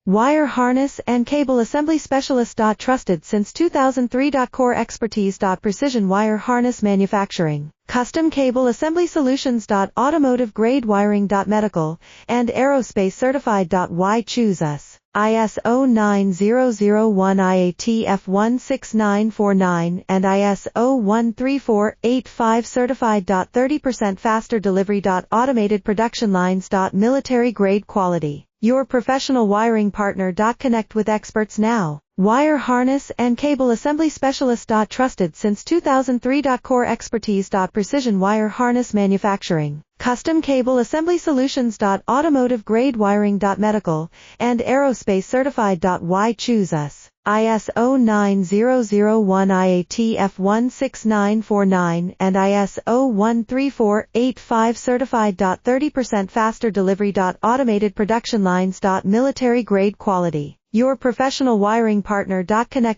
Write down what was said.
Wire harness and cable assembly specialist. Trusted since 2003. Core expertise. Precision wire harness manufacturing, custom cable assembly solutions. Automotive grade wiring. Medical and aerospace certified. Why choose us? ISO 9001 IATF 16949 and ISO 13485 certified. 30% faster delivery. Automated production lines. Military grade quality. Your professional wiring partner. Connect with experts now. Wire harness and cable assembly specialist. Trusted since 2003. Core expertise. Precision wire harness manufacturing, custom cable assembly solutions. Automotive grade wiring. Medical and aerospace certified. Why choose us? ISO 9001 IATF 16949 and ISO 13485 certified. 30% faster delivery. Automated production lines. Military grade quality. Your professional wiring partner. Connect